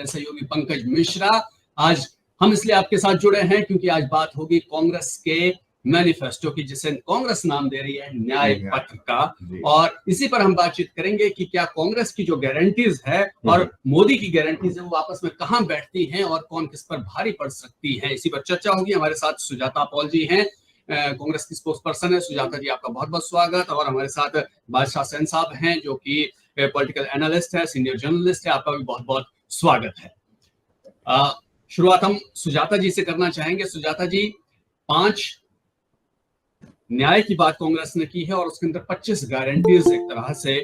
मेरे सहयोगी पंकज मिश्रा। आज हम इसलिए आपके साथ जुड़े हैं क्योंकि आज बात होगी कांग्रेस के मैनिफेस्टो की, जिसे कांग्रेस नाम दे रही है न्याय पत्र का, और इसी पर हम बातचीत करेंगे कि क्या कांग्रेस की जो गारंटीज है और मोदी की गारंटीज है वो आपस में कहां बैठती हैं और कौन किस पर भारी पड़ सकती है, इसी पर चर्चा होगी। हमारे साथ सुजाता पॉल जी हैं, कांग्रेस की स्पोक्स पर्सन है। सुजाता जी, आपका बहुत बहुत स्वागत। और हमारे साथ बादशाह सेन साहब हैं, जो कि पॉलिटिकल एनालिस्ट है, सीनियर जर्नलिस्ट है, आपका भी बहुत बहुत स्वागत है। शुरुआत हम सुजाता जी से करना चाहेंगे। सुजाता जी, 5 न्याय की बात कांग्रेस ने की है और उसके अंदर 25 गारंटीज एक तरह से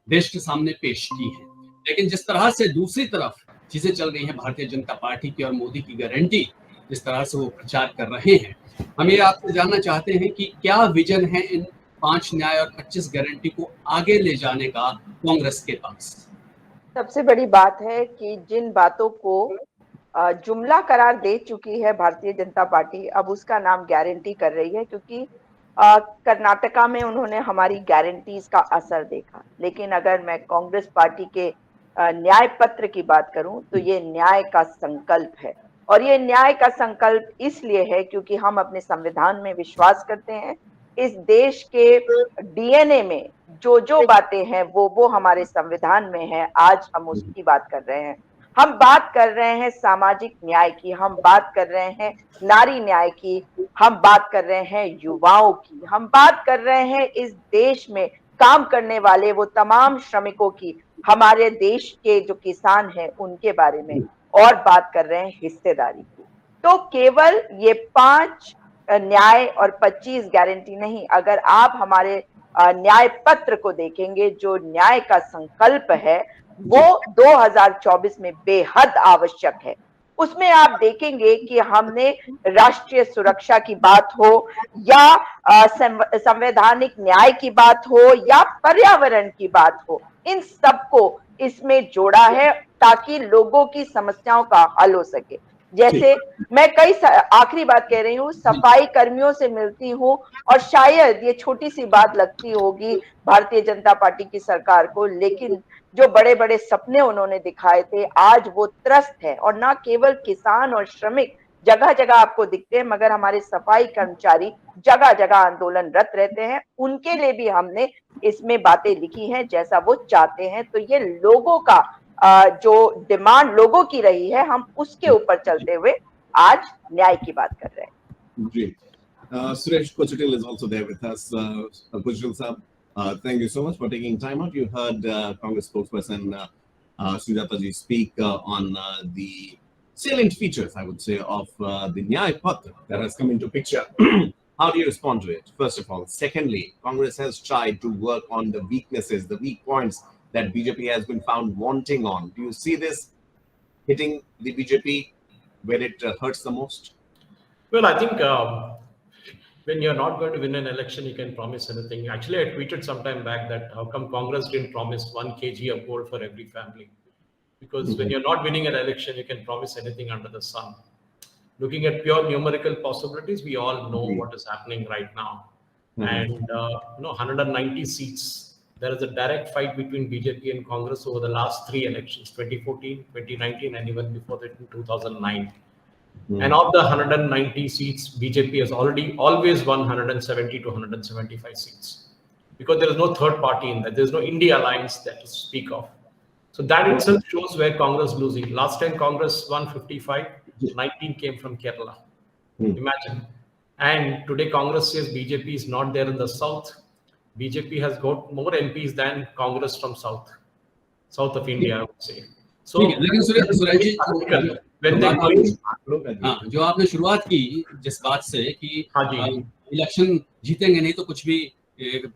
देश के सामने पेश की है, लेकिन जिस तरह से दूसरी तरफ चीजें चल रही हैं भारतीय जनता पार्टी की और मोदी की गारंटी जिस तरह से वो प्रचार कर रहे हैं, हम ये आपसे जानना चाहते हैं कि क्या विजन है इन 5 न्याय और 25 गारंटी को आगे ले जाने का कांग्रेस के पास। सबसे बड़ी बात है कि जिन बातों को जुमला करार दे चुकी है भारतीय जनता पार्टी, अब उसका नाम गारंटी कर रही है, क्योंकि कर्नाटका में उन्होंने हमारी गारंटीज का असर देखा। लेकिन अगर मैं कांग्रेस पार्टी के न्याय पत्र की बात करूं तो ये न्याय का संकल्प है, और ये न्याय का संकल्प इसलिए है क्योंकि हम अपने संविधान में विश्वास करते हैं। इस देश के डीएनए में जो जो बातें हैं वो हमारे संविधान में है। आज हम उसकी बात कर रहे हैं। हम बात कर रहे हैं सामाजिक न्याय की, हम बात कर रहे हैं नारी न्याय की, हम बात कर रहे हैं युवाओं की, हम बात कर रहे हैं इस देश में काम करने वाले वो तमाम श्रमिकों की, हमारे देश के जो किसान हैं उनके बारे में, और बात कर रहे हैं हिस्सेदारी की। तो केवल ये 5 न्याय और 25 गारंटी नहीं, अगर आप हमारे न्याय पत्र को देखेंगे, जो न्याय का संकल्प है वो 2024 में बेहद आवश्यक है। उसमें आप देखेंगे कि हमने राष्ट्रीय सुरक्षा की बात हो या संवैधानिक न्याय की बात हो या पर्यावरण की बात हो, इन सबको इसमें जोड़ा है ताकि लोगों की समस्याओं का हल हो सके। जैसे मैं आखिरी बात कह रही हूँ, सफाई कर्मियों से मिलती हूँ, और शायद ये छोटी सी बात लगती होगी भारतीय जनता पार्टी की सरकार को, लेकिन जो बड़े बड़े सपने उन्होंने दिखाए थे आज वो त्रस्त है। और ना केवल किसान और श्रमिक जगह जगह आपको दिखते हैं, मगर हमारे सफाई कर्मचारी जगह जगह आंदोलनरत रहते हैं। उनके लिए भी हमने इसमें बातें लिखी हैं जैसा वो चाहते हैं। तो ये लोगों का जो डिमांड लोगों की रही है, हम उसके ऊपर चलते हुए आज न्याय की बात कर रहे हैं। जी, Suresh Kochatil is also there with us. Kochatil sir, thank you so much for taking time out. You heard Congress spokesperson Sujata ji speak on the salient features, I would say, of the Nyay Patra that has come into picture. How do you respond to it, first of all? Secondly, Congress has tried to work on the weaknesses, the weak points that BJP has been found wanting on. Do you see this hitting the BJP where it hurts the most? Well, I think when you're not going to win an election, you can promise anything. Actually, I tweeted sometime back that how come Congress didn't promise 1 kg of gold for every family? Because when you're not winning an election, you can promise anything under the sun. Looking at pure numerical possibilities, we all know what is happening right now. And 190 seats. There is a direct fight between BJP and Congress over the last 3 elections, 2014, 2019, and even before that in 2009. And of the 190 seats, BJP has always won 170 to 175 seats, because there is no third party in that. There is no India alliance that to speak of. So that itself shows where Congress is losing. Last time Congress won 55, 19 came from Kerala. Imagine. And today Congress says BJP is not there in the south. BJP has got more MPs than Congress from south of India, I would say. So जो आपने शुरुआत की जिस बात से कि election जीतेंगे नहीं तो कुछ भी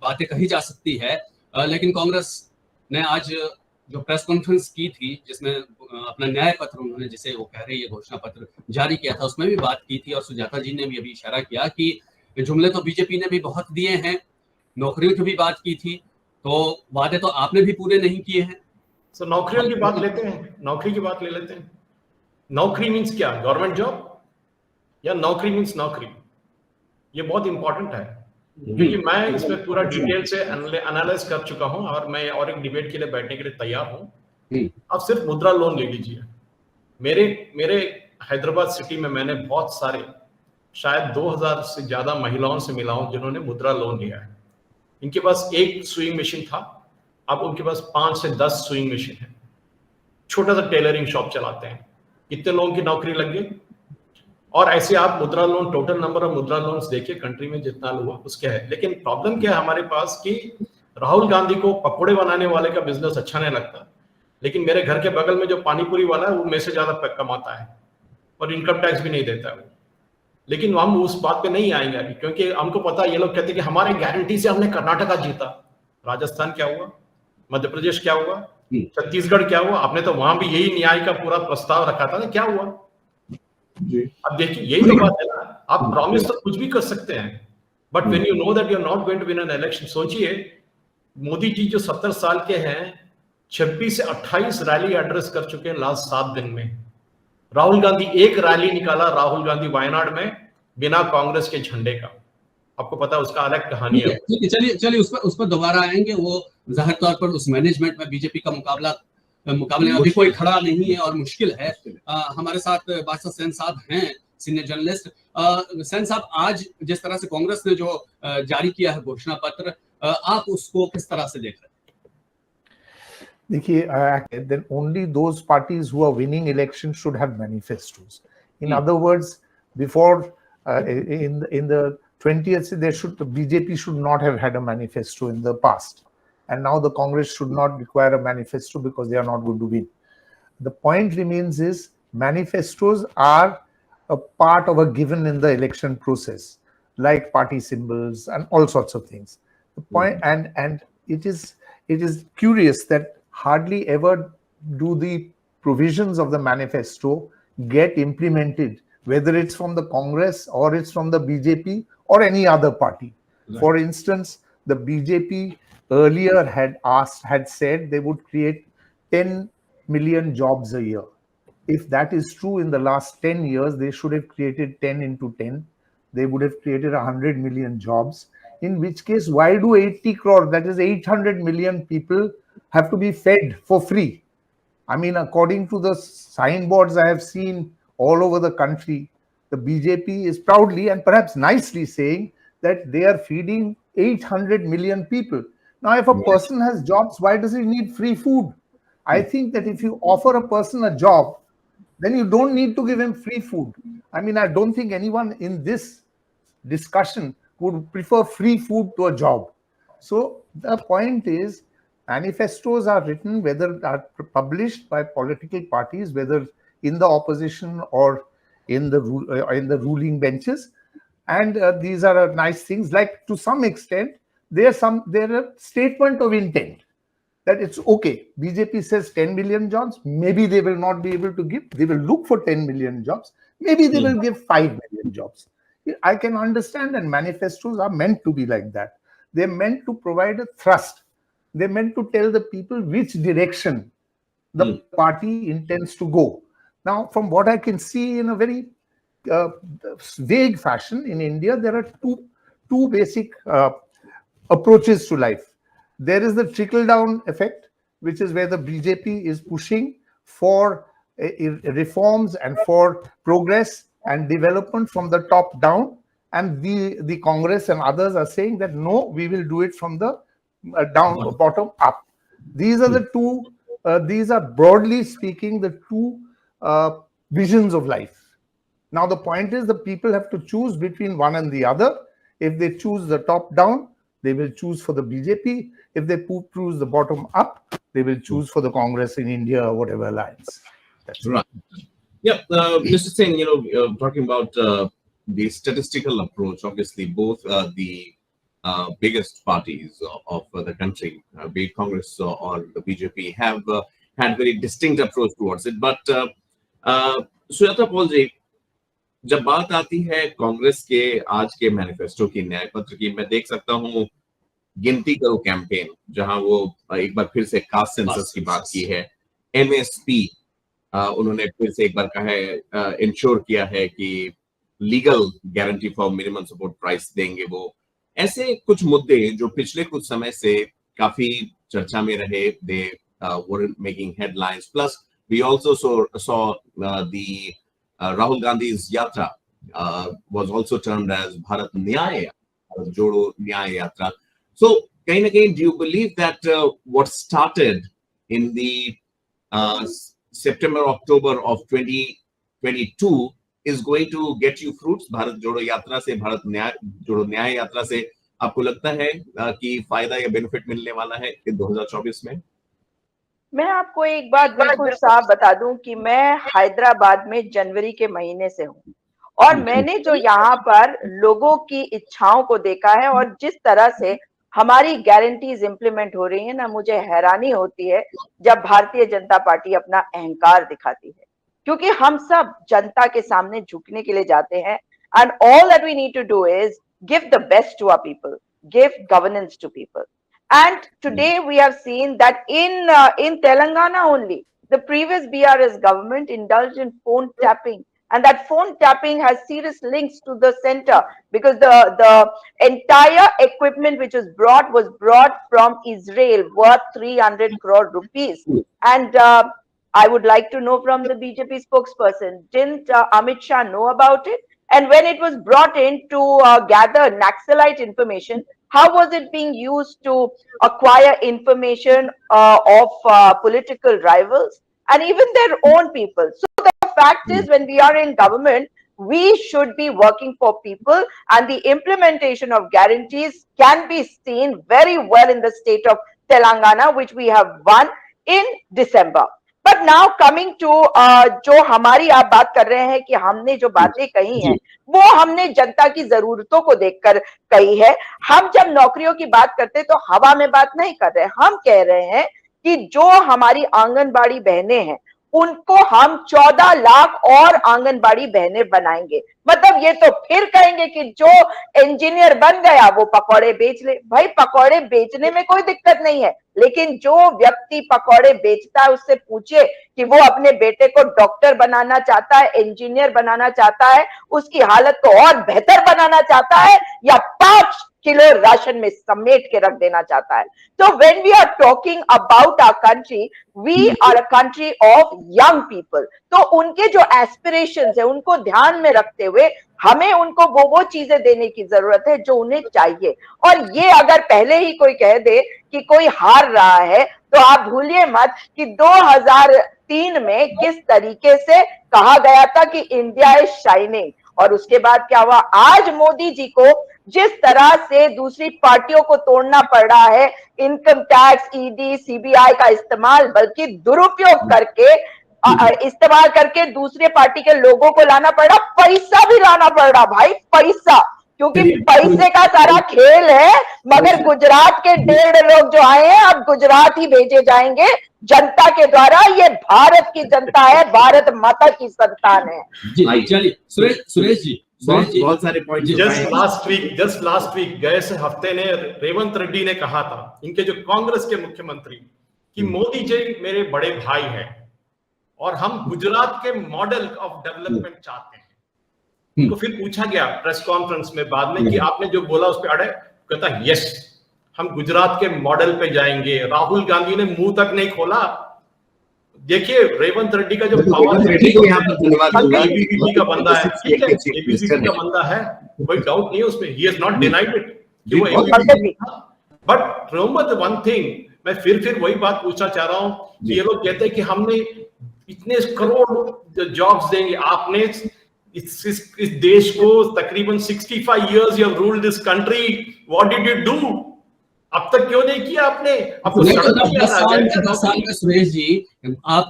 बातें कही जा सकती है, लेकिन कांग्रेस ने आज जो प्रेस कॉन्फ्रेंस की थी जिसमें अपना न्याय पत्र उन्होंने, जिसे वो कह रही है घोषणा पत्र जारी किया था, उसमें भी बात की थी। और सुजाता जी ने भी अभी इशारा किया कि जुमले तो बीजेपी ने भी बहुत दिए हैं, नौकरियों की भी बात की थी, तो वादे तो आपने भी पूरे नहीं किए हैं। So, नौकरियों की बात लेते हैं, नौकरी की बात ले लेते हैं। नौकरी मीन्स क्या? गवर्नमेंट जॉब या नौकरी मीन्स नौकरी? ये बहुत इंपॉर्टेंट है, क्योंकि मैं इसमें पूरा डिटेल से एनालाइज कर चुका हूं और मैं और एक डिबेट के लिए बैठने के लिए तैयार हूं। आप सिर्फ मुद्रा लोन ले लीजिए, मेरे हैदराबाद सिटी में मैंने बहुत सारे, शायद 2000 से ज्यादा महिलाओं से मिला हूं जिन्होंने मुद्रा लोन लिया है। इनके पास एक स्विंग मशीन था, अब उनके पास 5 से 10 स्विंग मशीन है। छोटा सा टेलरिंग शॉप चलाते हैं। कितने लोगों की नौकरी लग गई? और ऐसे आप मुद्रा लोन, टोटल नंबर ऑफ मुद्रा लोन्स देखिए कंट्री में जितना हुआ उसके है। लेकिन प्रॉब्लम क्या है हमारे पास कि राहुल गांधी को पकोड़े बनाने वाले का बिजनेस अच्छा नहीं लगता, लेकिन मेरे घर के बगल में जो पानीपुरी वाला है वो मेरे से ज्यादा कमाता है और इनकम टैक्स भी नहीं देता है वो। लेकिन हम उस बात पे नहीं आएंगे अभी, क्योंकि हमको पता है ये लोग कहते हैं कि हमारे गारंटी से हमने कर्नाटका जीता। राजस्थान क्या हुआ? मध्य प्रदेश क्या हुआ? छत्तीसगढ़ क्या हुआ? आपने तो वहां भी यही न्याय का पूरा प्रस्ताव रखा था ना, क्या हुआ? अब देखिए यही तो बात है ना, आप प्रॉमिस तो कुछ भी कर सकते हैं, but when you know that you are not going to win an election. सोचिए मोदी जी जो 70 साल के हैं, 26 से 28 रैली एड्रेस कर चुके हैं लास्ट 7 दिन में। राहुल गांधी एक रैली निकाला, राहुल गांधी वायनाड में, बिना कांग्रेस के झंडे का। आपको पता है उसका अलग कहानी है। चलिए उस पर दोबारा आएंगे। वो जाहिर तौर पर उस मैनेजमेंट में बीजेपी का मुकाबले में अभी कोई खड़ा नहीं है और मुश्किल है। हमारे साथ बादशाह सेन साहब हैं, सीनियर जर्नलिस्ट। सेन साहब, आज जिस तरह से कांग्रेस ने जो जारी किया है घोषणा पत्र, आप उसको किस तरह से देख रहे हैं? देखिए, then only those parties who are winning elections should have manifestos. In other words, before in the 20th, the BJP should not have had a manifesto in the past, and now the Congress should not require a manifesto because they are not going to win. The point remains is manifestos are a part of a given in the election process, like party symbols and all sorts of things. The point, and it is curious that hardly ever do the provisions of the manifesto get implemented, whether it's from the Congress or it's from the BJP or any other party. Right. For instance, the BJP earlier had said they would create 10 million jobs a year. If that is true, in the last 10 years, they should have created 10 into 10. They would have created 100 million jobs, in which case, why do 80 crore, that is 800 million people, have to be fed for free? I mean, according to the signboards I have seen all over the country, the BJP is proudly and perhaps nicely saying that they are feeding 800 million people. Now, if a person has jobs, why does he need free food? I think that if you offer a person a job, then you don't need to give him free food. I mean, I don't think anyone in this discussion would prefer free food to a job. So the point is, manifestos are written, whether are published by political parties, whether in the opposition or in the ruling benches, and these are nice things. Like, to some extent, they're a statement of intent that it's okay. BJP says 10 million jobs. Maybe they will not be able to give. They will look for 10 million jobs. Maybe they will give 5 million jobs. I can understand, and manifestos are meant to be like that. They're meant to provide a thrust. They're meant to tell the people which direction the party intends to go. Now, from what I can see in a very vague fashion, in India, there are two basic approaches to life. There is the trickle-down effect, which is where the BJP is pushing for reforms and for progress and development from the top down, and the Congress and others are saying that no, we will do it from the bottom up. These are the two, these are broadly speaking the two visions of life. Now the point is, the people have to choose between one and the other. If they choose the top down, they will choose for the BJP. If they choose the bottom up, they will choose for the Congress in India or whatever alliance. That's right. Yeah, Mr. Singh, talking about the statistical approach, obviously both the biggest parties of the country, be it Congress or the BJP, have had very distinct approach towards it. But Sujata Paul ji, जब बात आती है कांग्रेस के आज के manifesto की, न्याय पत्र की, मैं देख सकता हूँ गिनती करो कैंपेन, जहां वो एक बार फिर से कास्ट सेंसस की बात की है, एमएसपी उन्होंने फिर से एक बार कहा है, इंश्योर किया है कि legal guarantee for minimum support price देंगे। वो ऐसे कुछ मुद्दे जो पिछले कुछ समय से काफी चर्चा में रहे, दे weren't making headlines, plus we also saw the Rahul Gandhi's yatra was also termed as Bharat Nyaya, Jodo Nyaya Yatra. So, kahin na kahin, do you believe that what started in the September, October of 2022 is going to get you fruits? Bharat Jodo Yatra से, Bharat Jodo Nyaya Yatra से आपको लगता है कि फायदा या benefit मिलने वाला है 2024 में? मैं आपको एक बात बिल्कुल साफ बता दूं कि मैं हैदराबाद में जनवरी के महीने से हूं और मैंने जो यहाँ पर लोगों की इच्छाओं को देखा है और जिस तरह से हमारी गारंटीज इंप्लीमेंट हो रही है ना, मुझे हैरानी होती है जब भारतीय जनता पार्टी अपना अहंकार दिखाती है, क्योंकि हम सब जनता के सामने झुकने के लिए जाते हैं and all that we need to do is give the best to our people, give governance to people. And today we have seen that in Telangana only, the previous BRS government indulged in phone tapping, and that phone tapping has serious links to the center because the entire equipment which was brought from Israel worth 300 crore rupees. And I would like to know from the BJP spokesperson, didn't Amit Shah know about it? And when it was brought in to gather Naxalite information, how was it being used to acquire information of political rivals and even their own people? So the fact is, when we are in government, we should be working for people, and the implementation of guarantees can be seen very well in the state of Telangana, which we have won in December. But now coming to जो हमारी आप बात कर रहे हैं कि हमने जो बातें कही हैं वो हमने जनता की जरूरतों को देखकर कही है. हम जब नौकरियों की बात करते तो हवा में बात नहीं कर रहे, हम कह रहे हैं कि जो हमारी आंगनबाड़ी बहनें हैं उनको हम 14 लाख और आंगनबाड़ी बहनें बनाएंगे. मतलब ये तो फिर कहेंगे कि जो इंजीनियर बन गया वो पकौड़े बेच ले. भाई पकौड़े बेचने में कोई दिक्कत नहीं है, लेकिन जो व्यक्ति पकौड़े बेचता है उससे पूछिए कि वो अपने बेटे को डॉक्टर बनाना चाहता है, इंजीनियर बनाना चाहता है, उसकी हालत को और बेहतर बनाना चाहता है या 5 किलो राशन में समेट के रख देना चाहता है. तो when we are talking about our country, we are a country of young people. तो उनके जो एस्पिरेशंस है उनको ध्यान में रखते हुए हमें उनको वो चीजें देने की जरूरत है जो उन्हें चाहिए. और ये अगर पहले ही कोई कह दे कि कोई हार रहा है तो आप भूलिए मत कि 2003 में किस तरीके से कहा गया था कि इंडिया इज शाइनिंग, और उसके बाद क्या हुआ. आज मोदी जी को जिस तरह से दूसरी पार्टियों को तोड़ना पड़ रहा है, इनकम टैक्स, ईडी, सीबीआई का इस्तेमाल बल्कि दुरुपयोग करके इस्तेमाल करके दूसरे पार्टी के लोगों को लाना पड़ रहा, पैसा भी लाना पड़ रहा भाई, पैसा, क्योंकि पैसे का सारा खेल है. मगर गुजरात के 1.5 लोग जो आए हैं अब गुजरात ही भेजे जाएंगे जनता के द्वारा. ये भारत की जनता है, भारत माता की संतान है. चलिए सुरेश जी, बहुत सारे पॉइंट. जस्ट लास्ट वीक गए से हफ्ते ने रेवंत रेड्डी ने कहा था, इनके जो कांग्रेस के मुख्यमंत्री, कि मोदी जी मेरे बड़े भाई हैं और हम गुजरात के मॉडल ऑफ डेवलपमेंट चाहते हैं. तो फिर पूछा गया प्रेस कॉन्फ्रेंस में बाद में कि आपने जो बोला उस पर अड़े, कहता यस हम गुजरात के मॉडल पे जाएंगे. राहुल गांधी ने मुंह तक नहीं खोला. देखिए रेवंत रेड्डी का जो पावर एबीवीपी का बंदा है, ठीक है, एबीवीपी का बंदा है, कोई डाउट नहीं है उसमें, he has not denied it. But remember the one thing, मैं फिर वही बात पूछना चाह रहा हूं कि ये लोग कहते हैं कि हमने इतने करोड़ जॉब्स देंगे. आपने इस देश को तकरीबन 65 years you have ruled this country. What did you do? अब तक क्यों नहीं किया आपने? आपको 10 साल में सुरेश जी, आप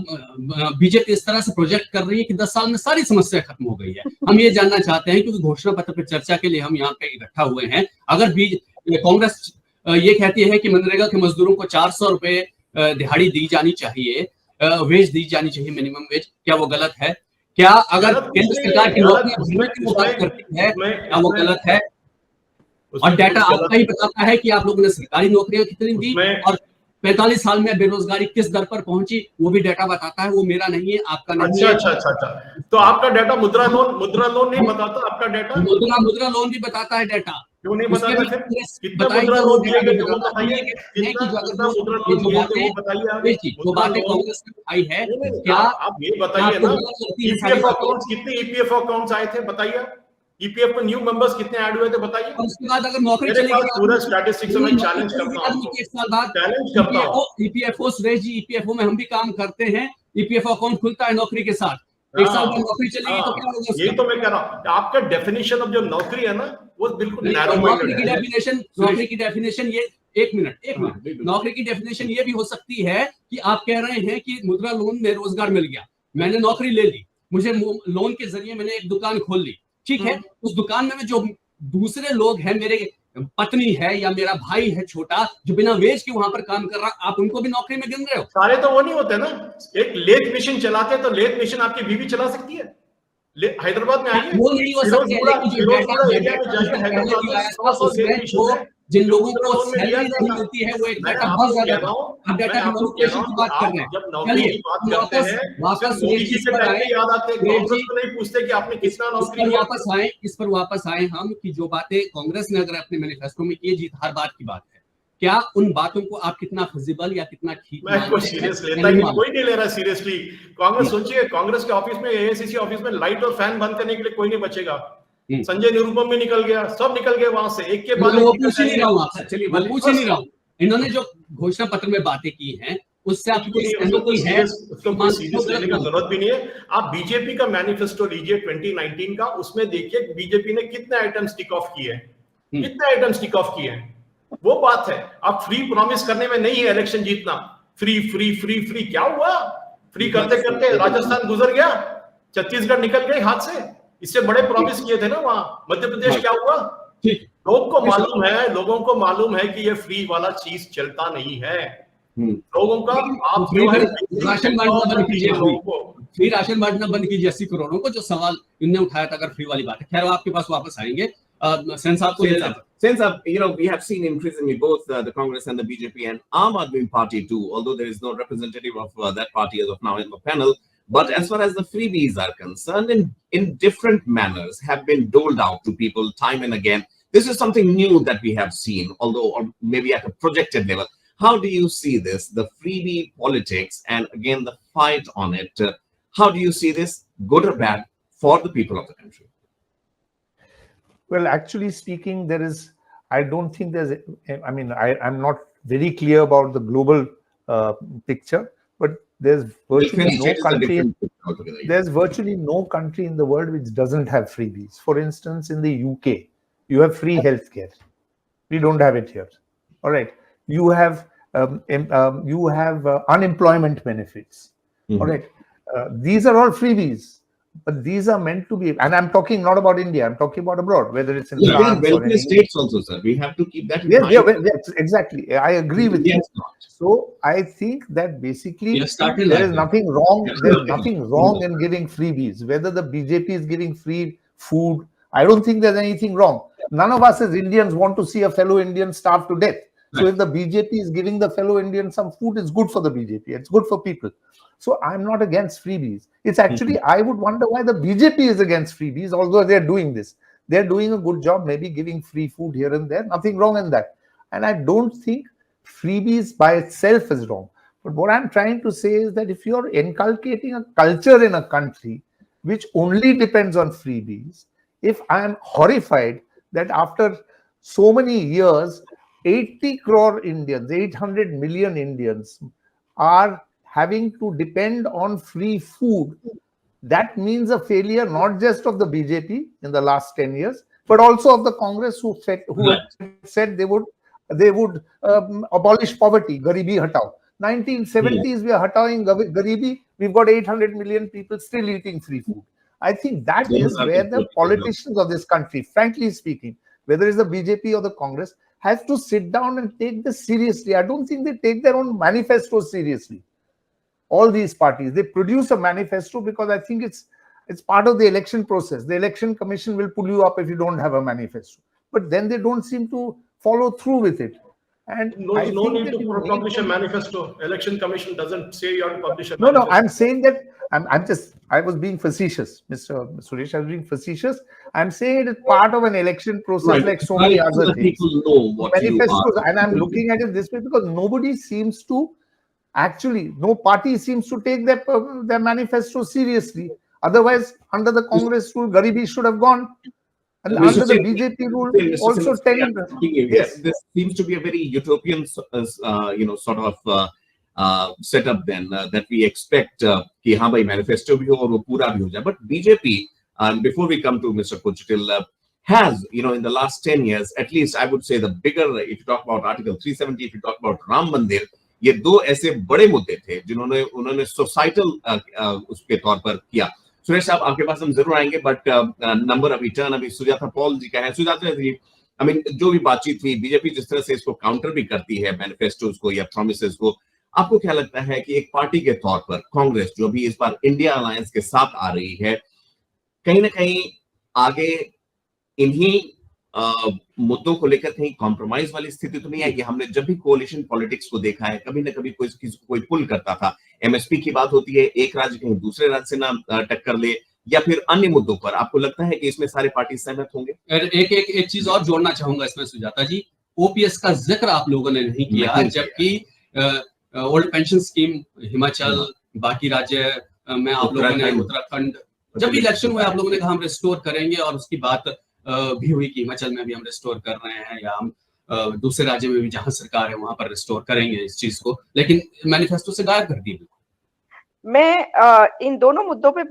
बीजेपी इस तरह से प्रोजेक्ट कर रही है कि 10 साल में सारी समस्या खत्म हो गई है. हम ये जानना चाहते हैं, क्योंकि घोषणा पत्र पर चर्चा के लिए हम यहाँ पे इकट्ठा हुए हैं. अगर कांग्रेस ये कहती है कि मनरेगा के मजदूरों को 400 रुपए दिहाड़ी दी जानी चाहिए, वेज दी जानी चाहिए, मिनिमम वेज, क्या वो गलत है? क्या अगर केंद्र सरकार की नौकरियां की बात करती है क्या वो गलत है? और डाटा आपका ही बताता है कि आप लोगों ने सरकारी नौकरियां कितनी दी और 45 साल में बेरोजगारी किस दर पर पहुंची, वो भी डाटा बताता है. वो मेरा नहीं है, आपका नहीं है. अच्छा. तो आपका डाटा मुद्रा लोन नहीं बताता? आपका डाटा मुद्रा लोन भी बताता है डाटा. क्यों नहीं बता रहे फिर? कितना मुद्रा लोन दिए गए वो बताइए, कितना मुद्रा लोन दिए थे वो बताइए आप। जो बातें कांग्रेस ने उठाई है, क्या आप ये बताइए ना, ईपीएफ अकाउंट्स कितने ईपीएफ अकाउंट्स आए थे बताइए, ईपीएफ में न्यू मेंबर्स कितने ऐड हुए थे बताइए। उसके बाद अगर नौकरी मेरे चली पास गई, पूरा स्टैटिस्टिक्स मैं चैलेंज करता हूं, एक साल बाद चैलेंज करता हूं। ईपीएफओ सुरेश जी, ईपीएफओ में हम भी काम करते हैं, ईपीएफओ अकाउंट खुलता है नौकरी के साथ, एक साल बाद नौकरी चलेगी तो क्या होगा? यही तो मैं कह रहा हूं, आपका डेफिनेशन ऑफ जो नौकरी है ना वो बिल्कुल नैरो नौकरी की डेफिनेशन ये एक मिनट नौकरी की डेफिनेशन ये भी हो सकती है कि आप कह रहे हैं कि मुद्रा लोन में रोजगार मिल गया, मैंने नौकरी ले ली, मुझे लोन के जरिए मैंने एक दुकान खोल ली, ठीक है, उस दुकान में जो दूसरे लोग हैं, मेरे पत्नी है या मेरा भाई है छोटा जो बिना वेज के वहां पर काम कर रहा, आप उनको भी नौकरी में गिन रहे हो? सारे तो वो नहीं होते ना, एक लेथ मशीन चलाते हैं तो लेथ मशीन आपकी बीवी चला सकती है, हैदराबाद में आइए, वो नहीं हो सकता, जिन लोगों को सैलरी नहीं मिलती है वो एक डाटा बहुत ज्यादा, आप डाटा की मैनिपुलेशन की बात कर रहे हैं। जब नौकरी की बात करते हैं वापस मोदी जी के टाइम पे याद आते हैं, कांग्रेस को नहीं पूछते कि आपने कितना नौकरी किया। इस पर वापस आए हम कि जो बातें कांग्रेस ने अगर अपने मैनिफेस्टो में की, जीत हर बात की बात है, क्या उन बातों को आप कितना फिजिबल या कितना ठीक मैं कोई सीरियस लेता ही नहीं, कोई नहीं ले रहा सीरियसली। कांग्रेस सोचिए, कांग्रेस के ऑफिस में, एआईसीसी ऑफिस में लाइट और फैन बंद करने के लिए कोई नहीं बचेगा। संजय निरुपम में निकल गया, सब निकल गए वहां से, एक के बाद वो पूछ ही नहीं रहा हूं आपसे, चलिए वो पूछ ही नहीं रहा हूं। इन्होंने जो घोषणा पत्र में बातें की हैं उससे आपको कोई सीरियस लेने की जरूरत भी नहीं है। आप बीजेपी का मैनिफेस्टो लीजिए 2019 का, उसमें देखिए बीजेपी ने कितने आइटम्स टिक ऑफ किए हैं, कितने आइटम्स टिक ऑफ किए हैं, वो बात है। आप फ्री प्रॉमिस करने में नहीं है इलेक्शन जीतना, फ्री फ्री फ्री फ्री क्या हुआ? फ्री करते करते राजस्थान गुजर गया, छत्तीसगढ़ निकल गए हाथ से, इससे बड़े प्रॉमिस किए थे ना वहां। मध्य प्रदेश क्या हुआ? लोगों को मालूम है कि ये फ्री वाला चीज चलता नहीं है लोगों का। आप राशन बांटना बंद कीजिए, फ्री राशन बांटना बंद कीजिए 80 करोड़ों को, जो सवाल इनने उठाया था अगर फ्री वाली बात है। खैर आपके पास वापस आएंगे। Since we have seen increasingly both the Congress and the BJP and Aam Aadmi Party too, although there is no representative of that party as of now in the panel, but as far as the freebies are concerned, in different manners have been doled out to people time and again. This is something new that we have seen, although or maybe at a projected level. How do you see this, the freebie politics, and again the fight on it? How do you see this, good or bad, for the people of the country? Well, actually speaking, I don't think I'm not very clear about the global picture, but there's virtually no country in the world which doesn't have freebies. For instance, in the UK, you have free healthcare. We don't have it here. All right. You have unemployment benefits. All right. These are all freebies. But these are meant to be, and I'm talking not about India, I'm talking about abroad, whether it's in France or in states also, sir. We have to keep that in mind. Yes, exactly. I agree with you. So I think that basically there is nothing wrong. There's nothing wrong in giving freebies. Whether the BJP is giving free food, I don't think there's anything wrong. None of us as Indians want to see a fellow Indian starve to death. So if the BJP is giving the fellow Indian some food, it's good for the BJP. It's good for people. So I'm not against freebies. It's actually, I would wonder why the BJP is against freebies, although they're doing this. They're doing a good job, maybe giving free food here and there. Nothing wrong in that. And I don't think freebies by itself is wrong. But what I'm trying to say is that if you're inculcating a culture in a country which only depends on freebies, if I'm horrified that after so many years, 80 crore Indians, 800 million Indians are having to depend on free food, that means a failure not just of the BJP in the last 10 years, but also of the Congress who said they would abolish poverty, garibi hatao. 1970s we are hatawing garibi, we've got 800 million people still eating free food. I think that is where the politicians of this country, frankly speaking, whether it's the BJP or the Congress, have to sit down and take this seriously. I don't think they take their own manifestos seriously. All these parties, they produce a manifesto because I think it's part of the election process. The election commission will pull you up if you don't have a manifesto, but then they don't seem to follow through with it. And no need to publish a manifesto. Election commission doesn't say you have to publish a manifesto. No, I'm saying that I was being facetious, Mr. Suresh. I was being facetious. I'm saying it is part of an election process, like so many other things. People know what Manifestos, you are. and I'm looking at it this way because nobody seems to actually, no party seems to take their manifesto seriously. Otherwise, under the Congress rule, Garibi should have gone. And under the BJP rule, also telling them. Yes, this seems to be a very utopian, sort of setup then that we expect कि हाँ भाई manifesto भी हो और वो पूरा भी हो जाए. But BJP, before we come to Mr. Kochitil, has, in the last 10 years, at least I would say the bigger, if you talk about Article 370, if you talk about Ram Mandir, ये दो ऐसे बड़े मुद्दे थे जिन्होंने उन्होंने societal उसके तौर पर किया. सुरेश साहब, आपके पास हम जरूर आएंगे, बट नंबर अभी टर्न अभी सुजाता पॉल जी का है. सुजाता जी, आई मीन जो भी बातचीत हुई, बीजेपी जिस तरह से इसको काउंटर भी करती है मैनिफेस्टोस को या प्रॉमिसेस को, आपको क्या लगता है कि एक पार्टी के तौर पर कांग्रेस जो भी इस बार इंडिया अलायंस के साथ आ रही है, कहीं ना कहीं आगे इन्हीं मुद्दों को लेकर कहीं कॉम्प्रोमाइज वाली स्थिति तो नहीं है? कि हमने जब भी कोalition पॉलिटिक्स को देखा है, कभी ना कभी कोई पुल करता था. एमएसपी की बात होती है, एक राज्य कहीं दूसरे राज्य से ना टक्कर ले, या फिर अन्य मुद्दों पर आपको लगता है कि इसमें सारे पार्टी सहमत होंगे? एक चीज और जोड़ना चाहूंगा इसमें सुजाता जी, ओपीएस का जिक्र आप लोगों ने नहीं किया, जबकि ओल्ड पेंशन स्कीम हिमाचल, बाकी राज्य में आप लोगों ने, उत्तराखंड, जब भी इलेक्शन हुआ आप लोगों ने कहा हम रिस्टोर करेंगे, और उसकी बात भी हुई कि हिमाचल में भी हम रिस्टोर कर रहे हैं, या हम दूसरे राज्य में भी जहां सरकार है वहां पर रिस्टोर करेंगे इस चीज को, लेकिन मैनिफेस्टो से गायब कर दिया. मैं इन दोनों मुद्दों पे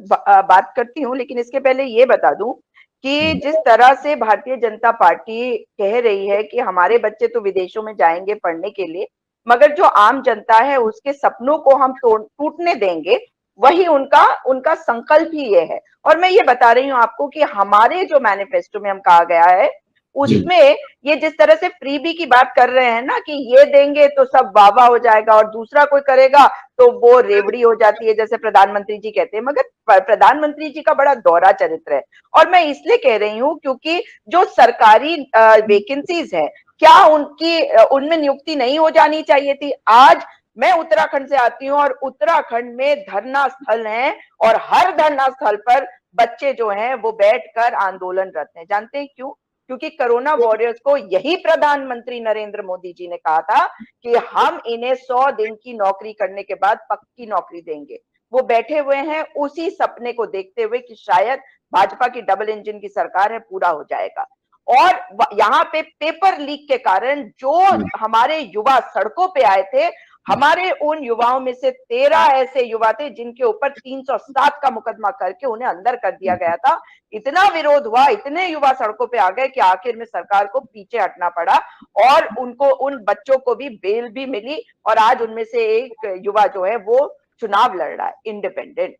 बात करती हूँ, लेकिन इसके पहले ये बता दूं कि जिस तरह से भारतीय जनता पार्टी कह रही है कि हमारे बच्चे तो विदेशों में जाएंगे पढ़ने के लिए, मगर जो आम जनता है उसके सपनों को हम टूटने देंगे, वही उनका संकल्प ही ये है. और मैं ये बता रही हूँ आपको कि हमारे जो मैनिफेस्टो में हम कहा गया है उसमें ये जिस तरह से फ्रीबी की बात कर रहे हैं ना, कि ये देंगे तो सब वाह हो जाएगा और दूसरा कोई करेगा तो वो रेवड़ी हो जाती है, जैसे प्रधानमंत्री जी कहते हैं. मगर प्रधानमंत्री जी का बड़ा दोहरा चरित्र है, और मैं इसलिए कह रही हूँ क्योंकि जो सरकारी वैकेंसीज है, क्या उनमें नियुक्ति नहीं हो जानी चाहिए थी? आज मैं उत्तराखंड से आती हूँ और उत्तराखंड में धरना स्थल हैं, और हर धरना स्थल पर बच्चे जो हैं वो बैठकर आंदोलनरत हैं. जानते हैं क्यों? क्योंकि कोरोना वॉरियर्स को यही प्रधानमंत्री नरेंद्र मोदी जी ने कहा था कि हम इन्हें 100 दिन की नौकरी करने के बाद पक्की नौकरी देंगे. वो बैठे हुए हैं उसी सपने को देखते हुए कि शायद भाजपा की डबल इंजन की सरकार है, पूरा हो जाएगा. और यहाँ पे पेपर लीक के कारण जो हमारे युवा सड़कों पे आए थे, हमारे उन युवाओं में से 13 ऐसे युवा थे जिनके ऊपर 307 का मुकदमा करके उन्हें अंदर कर दिया गया था. इतना विरोध हुआ, इतने युवा सड़कों पे आ गए कि आखिर में सरकार को पीछे हटना पड़ा, और उन बच्चों को भी बेल भी मिली, और आज उनमें से एक युवा जो है वो चुनाव लड़ रहा है इंडिपेंडेंट.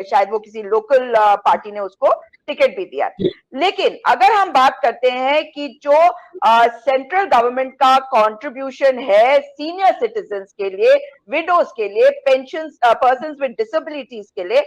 शायद वो किसी लोकल पार्टी ने उसको टिकट भी दिया. लेकिन अगर हम बात करते हैं कि जो सेंट्रल गवर्नमेंट का कंट्रीब्यूशन है सीनियर सिटीजन्स के लिए, विडोज के लिए, पेंशन पर्सन्स विद डिसेबिलिटीज के लिए,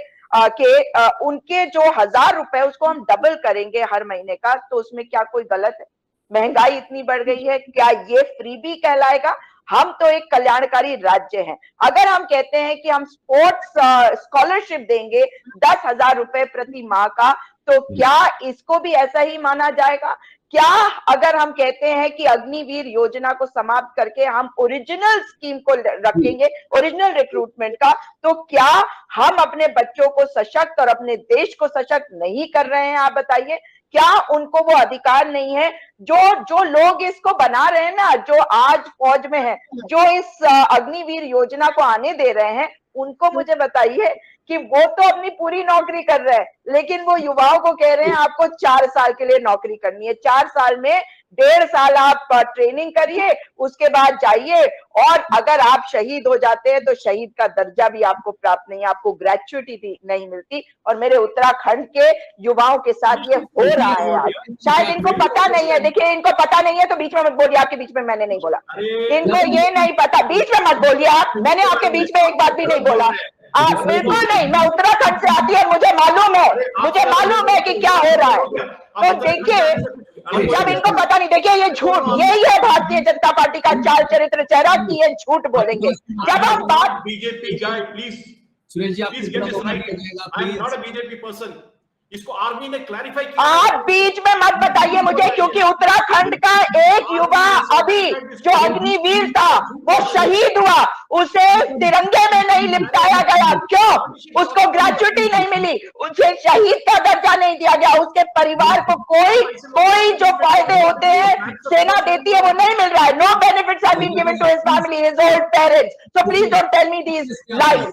उनके जो 1000 रुपए उसको हम डबल करेंगे हर महीने का, तो उसमें क्या कोई गलत है? महंगाई इतनी बढ़ गई है, क्या ये फ्रीबी कहलाएगा? हम तो एक कल्याणकारी राज्य हैं. अगर हम कहते हैं कि हम स्पोर्ट्स स्कॉलरशिप देंगे 10,000 रुपए प्रति माह का, तो क्या इसको भी ऐसा ही माना जाएगा? क्या अगर हम कहते हैं कि अग्निवीर योजना को समाप्त करके हम ओरिजिनल स्कीम को रखेंगे, ओरिजिनल रिक्रूटमेंट का, तो क्या हम अपने बच्चों को सशक्त और अपने देश को सशक्त नहीं कर रहे हैं? आप बताइए, क्या उनको वो अधिकार नहीं है? जो लोग इसको बना रहे हैं ना, जो आज फौज में है, जो इस अग्निवीर योजना को आने दे रहे हैं, उनको मुझे बताइए कि वो तो अपनी पूरी नौकरी कर रहे हैं, लेकिन वो युवाओं को कह रहे हैं आपको 4 साल के लिए नौकरी करनी है. 4 साल में 1.5 साल आप ट्रेनिंग करिए, उसके बाद जाइए, और अगर आप शहीद हो जाते हैं तो शहीद का दर्जा भी आपको प्राप्त नहीं, आपको ग्रेचुइटी नहीं मिलती. और मेरे उत्तराखंड के युवाओं के साथ ये हो रहा है आज. शायद इनको पता नहीं है. देखिए, इनको पता नहीं है तो बीच में मत बोलिए. आपके बीच में मैंने नहीं बोला. इनको ये नहीं पता, बीच में मत बोलिए आप. मैंने आपके बीच में एक बात भी नहीं बोला. बिल्कुल नहीं. मैं उत्तराखंड से आती है, मुझे मालूम है कि क्या हो रहा है. तो देखिए, जब इनको पता नहीं, देखिए ये झूठ, यही है भारतीय जनता पार्टी का चाल चरित्र चेहरा कि ये झूठ बोलेंगे. जब हम बात बीजेपी जाए please. Suresh ji, Please get this right. I am not a BJP person. इसको आर्मी ने क्लैरिफाई किया। आप बीच में मत बताइए मुझे, क्योंकि उत्तराखंड का एक युवा अभी जो अग्निवीर था वो शहीद हुआ, उसे तिरंगे में नहीं लिपटाया गया। क्यों? उसको ग्रेजुएटी नहीं मिली, उसे शहीद का दर्जा नहीं दिया गया, उसके परिवार को कोई जो फायदे होते हैं सेना देती है वो नहीं मिल रहा है। No benefits have been given to his family, his old parents. So please don't tell me these lies.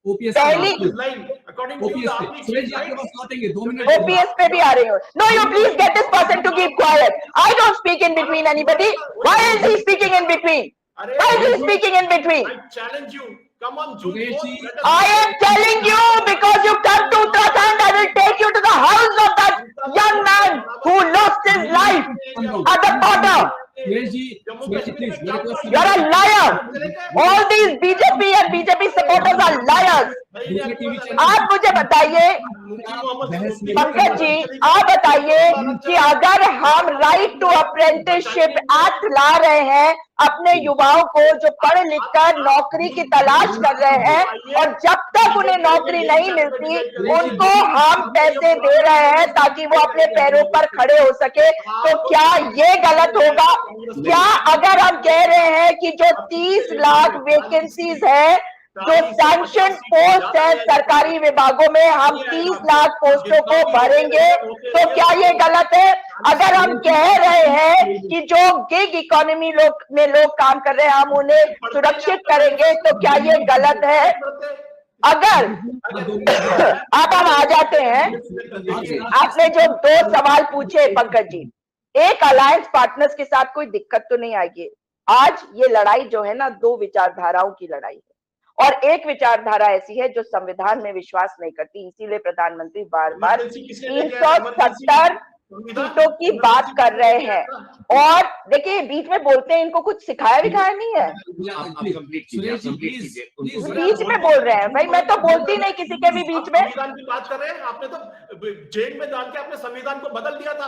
पहली ओपीएस पे भी आ रही हो। No, you please get this person to keep quiet. I don't speak in between anybody. Why is he speaking in between? Why is he speaking in between? I challenge you. Come on, June. I am telling you because you come to Uttarakhand, I will take you to the house of that young man who lost his life at the border. You're a liar. All these BJP and BJP supporters are liars. आप मुझे बताइए पंकज जी, आप बताइए कि अगर हम right to apprenticeship act ला रहे हैं अपने युवाओं को जो पढ़ लिख कर नौकरी की तलाश कर रहे हैं, और जब तक उन्हें नौकरी नहीं मिलती उनको हम पैसे दे रहे हैं ताकि वो अपने पैरों पर खड़े हो सके, तो क्या ये गलत होगा? क्या अगर हम कह रहे हैं कि जो 30 लाख वैकेंसीज है, जो सैंक्शन पोस्ट है सरकारी विभागों में, हम 30 लाख पोस्टों को भरेंगे, तो क्या ये गलत है? अगर हम कह रहे हैं कि जो गिग इकोनॉमी में लोग काम कर रहे हैं हम उन्हें सुरक्षित करेंगे, तो क्या ये गलत है? अगर अब हम आ जाते हैं, आपने जो 2 सवाल पूछे पंकज जी, एक अलायंस पार्टनर्स के साथ कोई दिक्कत तो नहीं आएगी। आज ये लड़ाई जो है ना, 2 विचारधाराओं की लड़ाई है, और एक विचारधारा ऐसी है जो संविधान में विश्वास नहीं करती। इसीलिए प्रधानमंत्री बार बार 370 सीटों की बात कर रहे हैं। और देखिए बीच में बोलते हैं, इनको कुछ सिखाया विखाया नहीं है, बीच में बोल रहे हैं। भाई मैं तो बोलती नहीं किसी के भी बीच में। संविधान की बात कर रहे हैं, आपने तो जेल में डाल के अपने संविधान को बदल दिया था।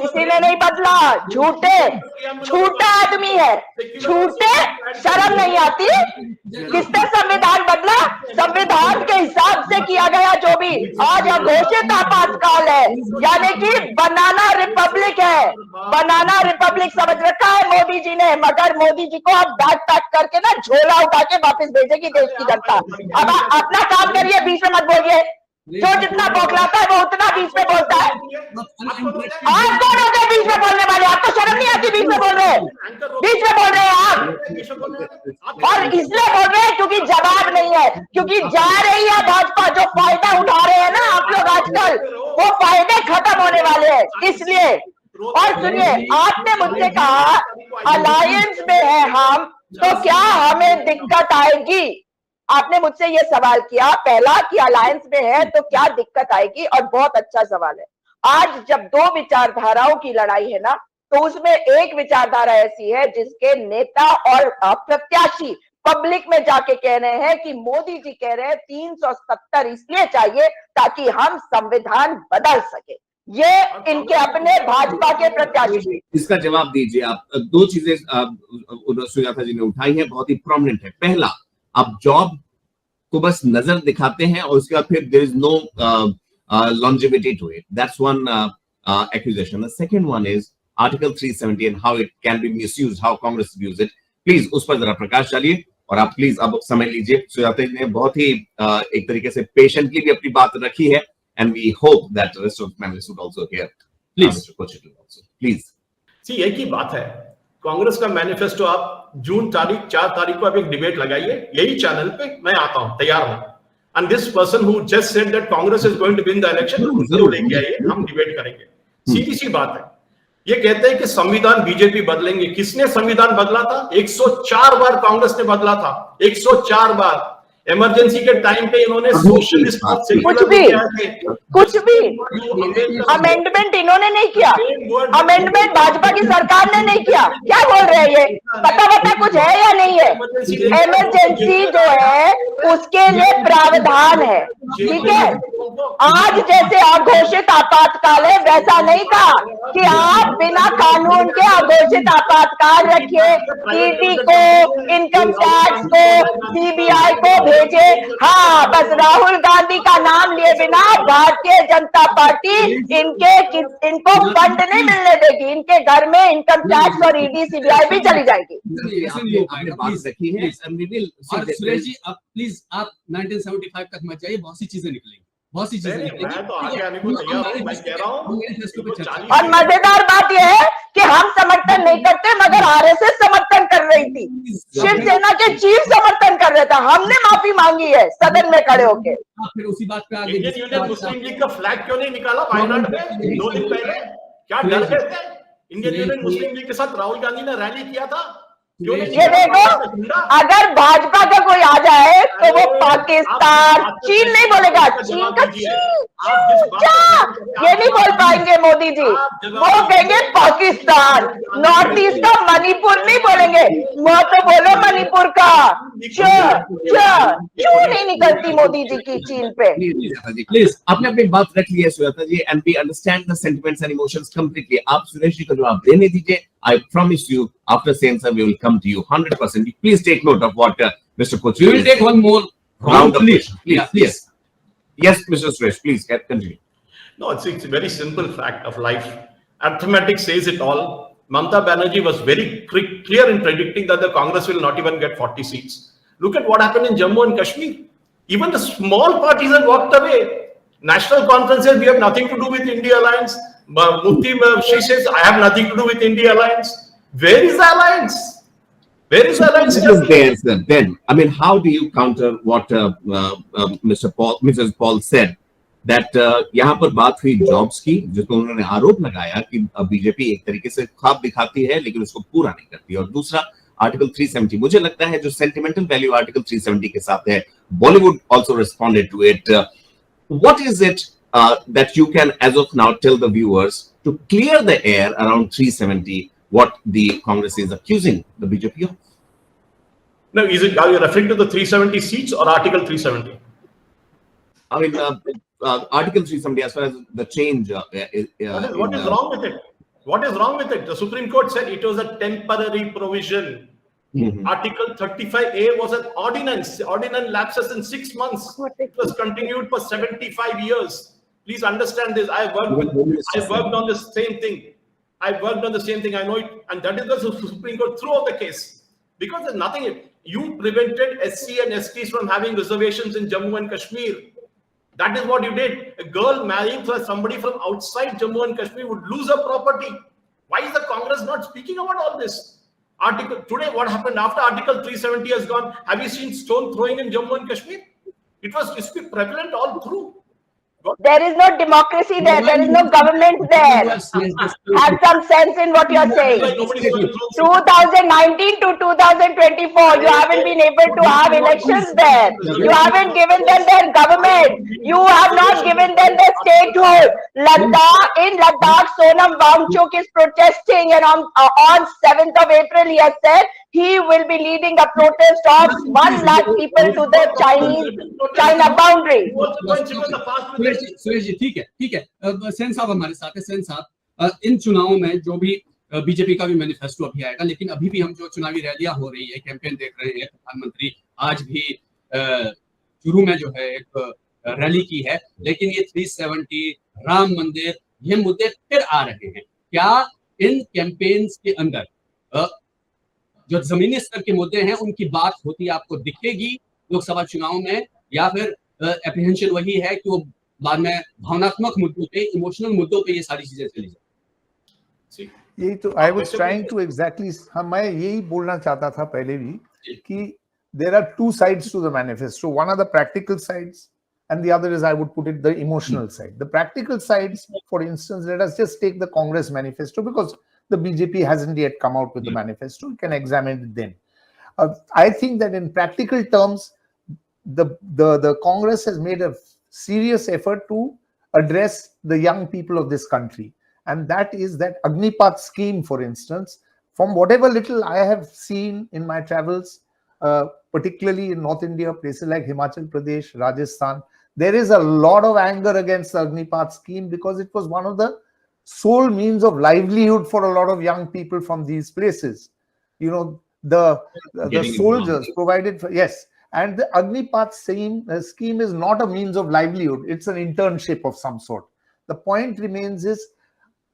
किसी ने नहीं बदला, झूठा आदमी है, झूठे, शर्म नहीं आती? किसने संविधान बदला? संविधान के हिसाब से किया गया जो भी। आज अघोषित आपातकाल है, यानी कि बनाना रिपब्लिक है। बनाना रिपब्लिक समझ रखा है मोदी जी ने, मगर मोदी जी को अब बैग पैक करके ना झोला उठा के वापस भेजेगी देश की जनता। अब अपना काम करिए, बीच में मत बोलिए। जो जितना बौखलाता है वो उतना बीच में बोलता है। आप कौन होते हैं बीच में बोलने वाले? आपको शर्म नहीं आती? बीच में बोल रहे हैं, बीच में बोल रहे हैं आप, और इसलिए बोल रहे हैं क्योंकि जवाब नहीं है, क्योंकि जा रही है भाजपा। जो फायदा उठा रहे हैं ना आप लोग आजकल, वो फायदे खत्म होने वाले हैं, इसलिए। और सुनिए, आपने मुझसे कहा अलायंस में है हम, तो क्या हमें दिक्कत आएगी? आपने मुझसे ये सवाल किया पहला कि अलायंस में है तो क्या दिक्कत आएगी, और बहुत अच्छा सवाल है। आज जब 2 विचारधाराओं की लड़ाई है ना, तो उसमें एक विचारधारा ऐसी है जिसके नेता और प्रत्याशी पब्लिक में जाके कह रहे हैं कि मोदी जी कह रहे हैं 370 इसलिए चाहिए ताकि हम संविधान बदल सके। ये इनके अपने भाजपा के प्रत्याशी। इसका जवाब दीजिए आप। 2 चीजें सुजाता जी ने उठाई है, बहुत ही प्रोमिनेंट है। पहला, आप जॉब को बस नजर दिखाते हैं और उसके बाद फिर there is no longevity to it. That's one accusation. The second one is Article 370 and how it can be misused, how Congress views it. Please उस पर जरा प्रकाश डालिए, और आप प्लीज अब समय लीजिए। सुजाता जी ने बहुत ही एक तरीके से पेशेंटली भी अपनी बात रखी है, and we hope that the rest of the members would also hear. Please, please. See, एक ही बात है, कांग्रेस का मैनिफेस्टो आप जून 4 तारीख को आप एक डिबेट लगाइए यही चैनल पे, मैं आता हूं, तैयार हूं। And this person who just said that Congress is going to win the election, जरूर लेके आइए, हम डिबेट करेंगे। सीधी सी बात है, ये कहते हैं कि संविधान बीजेपी बदलेंगे। किसने संविधान बदला था? 104 बार कांग्रेस ने बदला था, 104 बार। इमरजेंसी के टाइम पे इन्होंने सोशलिस्ट कुछ भी अमेंडमेंट इन्होंने नहीं किया, अमेंडमेंट भाजपा की सरकार ने नहीं किया। क्या बोल रहे हैं ये? पता कुछ है या नहीं है? इमरजेंसी जो है उसके लिए प्रावधान है, ठीक है। आज जैसे अघोषित आपातकाल है, वैसा नहीं था कि आप बिना कानून के अघोषित आपातकाल रखिए, ईडी को, इनकम टैक्स को, सीबीआई को भेजे। हाँ, बस राहुल गांधी का नाम लिए बिना भारतीय जनता पार्टी इनको फंड नहीं मिलने देगी। इनके घर में इनकम टैक्स और ईडी सीबीआई भी चली जाएगी। आपने बात रखी है। सुरेश जी, आप प्लीज आप 1975 तक मत जाइए, बहुत सी चीजें निकलेंगी, बहुत सी चीजें निकलेंगी। मैं तो आगे आने को तैयार हूं, मैं कह रहा हूं। और मजेदार बात यह है कि हम समर्थन नहीं करते, मगर आरएसएस समर्थन कर रही थी, शिवसेना के चीफ समर्थन कर रहे थे। हमने माफी मांगी है सदन में खड़े होके। फिर उसी बात पे आगे इंडियन यूनियन मुस्लिम लीग का फ्लैग क्यों नहीं निकाला वायनाड में 2 दिन पहले? क्या डर गए थे? इंडियन यूनियन मुस्लिम लीग के साथ राहुल गांधी ने रैली किया था। ये देखो, अगर भाजपा का कोई आ जाए तो वो पाकिस्तान, चीन नहीं बोलेगा, चीन का ये नहीं बोल पाएंगे मोदी जी, वो कहेंगे पाकिस्तान। नॉर्थ ईस्ट का मणिपुर नहीं बोलेंगे, वो तो बोलो मणिपुर का। क्यों नहीं निकलती मोदी जी की चीन पे? प्लीज, आपने अपनी बात रख ली है Sujata ji, and we understand the sentiments and emotions completely. आप सुरेश जी को जवाब देने दीजिए। I promise you, after saying sir, we will come to you 100%. Please take note of what Mr. Kochi. We will take one more round, please. Yes, Mr. Suresh, please continue. No, it's a very simple fact of life. Arithmetic says it all. Mamata Banerjee was very clear in predicting that the Congress will not even get 40 seats. Look at what happened in Jammu and Kashmir. Even the small parties have walked away. National conference says we have nothing to do with India Alliance. Mufti, she says, I have nothing to do with India Alliance. Where is the alliance? Where is the alliance? Then, I mean, how do you counter what Mrs. Paul said? That यहाँ पर बात हुई jobs की, जिसमें उन्होंने आरोप लगाया कि बीजेपी एक तरीके से ख्वाब दिखाती है लेकिन उसको पूरा नहीं करती। और दूसरा, आर्टिकल 370, मुझे लगता है जो सेंटिमेंटल वैल्यू आर्टिकल 370 के साथ है, Bollywood also responded to it. What is it that you can, as of now, tell the viewers to clear the air around 370, what the Congress is accusing the BJP of? No, are you referring to the 370 seats or Article 370? I mean, Article 370, as far as the change. What is wrong with it? What is wrong with it? The Supreme Court said it was a temporary provision. Article 35A was an ordinance. Ordinance lapses in 6 months. It was continued for 75 years. Please understand this. I worked on the same thing. I know it, and that is the Supreme Court threw out the case because there's nothing. You prevented SC and STs from having reservations in Jammu and Kashmir. That is what you did. A girl marrying for somebody from outside Jammu and Kashmir would lose her property. Why is the Congress not speaking about all this? Today, what happened after Article 370 has gone? Have you seen stone throwing in Jammu and Kashmir? It's been prevalent all through. There is no democracy there. There is no government there. Have some sense in what you are saying. 2019 to 2024, you haven't been able to have elections there. You haven't given them their government. You have not given them their statehood. In Ladakh, Sonam Wangchuk is protesting, and on 7th of April, he has said he will be leading a protest of 1 lakh people to the China boundary. Suresh ji, ठीक है। सेन साहब हमारे साथ है। सेन साहब, इन चुनावों में जो भी बीजेपी का भी मैनिफेस्टो अभी आएगा, लेकिन अभी भी हम जो चुनावी रैलियां हो रही है, कैंपेन देख रहे हैं, प्रधानमंत्री आज भी शुरू में जो है एक रैली की है, लेकिन ये 370, राम मंदिर, ये मुद्दे फिर आ रहे हैं। क्या इन कैंपेन्स के अंदर जो जमीनी स्तर के मुद्दे हैं उनकी बात होती आपको दिखेगी लोकसभा चुनाव में, या फिर एप्रीहेंशन वही है कि वो बाद में भावनात्मक मुद्दों पे, इमोशनल मुद्दों पे ये सारी चीजें चली जाए? यही तो I was trying to exactly, मैं यही बोलना चाहता था पहले भी कि there are two sides to the manifesto. One are the practical sides, and the other is, I would put it, the emotional side. The practical sides, for instance, let us just take the Congress manifesto, because the BJP hasn't yet come out with the manifesto. You can examine it then. I think that in practical terms, the Congress has made a serious effort to address the young people of this country, and that is that Agnipath scheme, for instance. From whatever little I have seen in my travels, particularly in North India, places like Himachal Pradesh, Rajasthan, there is a lot of anger against the Agnipath scheme, because it was one of the sole means of livelihood for a lot of young people from these places. You know, the soldiers provided for, yes, And the Agnipath scheme is not a means of livelihood. It's an internship of some sort. The point remains is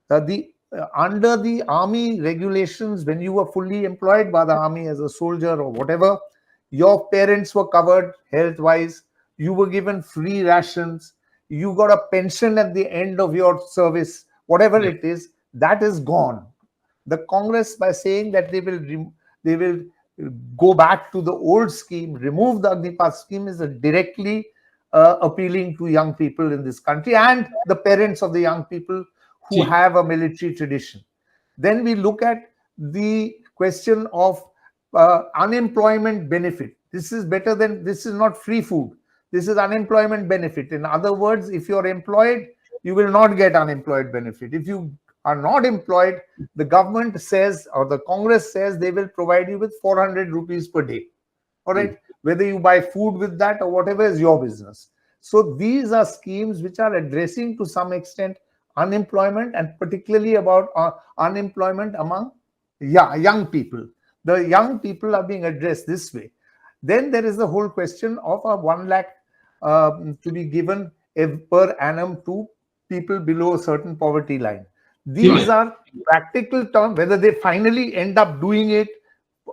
under the army regulations, when you were fully employed by the army as a soldier or whatever, your parents were covered health-wise, you were given free rations, you got a pension at the end of your service, whatever it is, that is gone. The Congress, by saying that they will go back to the old scheme, remove the Agnipath scheme, is directly appealing to young people in this country and the parents of the young people who have a military tradition. Then we look at the question of unemployment benefit. This is better than, this is not free food. This is unemployment benefit. In other words, if you're employed, you will not get unemployed benefit. If you are not employed, the government says, or the Congress says, they will provide you with 400 rupees per day. All right. Whether you buy food with that or whatever is your business. So these are schemes which are addressing to some extent unemployment, and particularly about unemployment among young people. The young people are being addressed this way. Then there is the whole question of a 1 lakh to be given per annum to people below a certain poverty line. These are practical terms. Whether they finally end up doing it,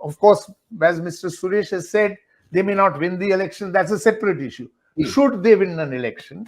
of course, as Mr. Suresh has said, they may not win the election. That's a separate issue. Should they win an election,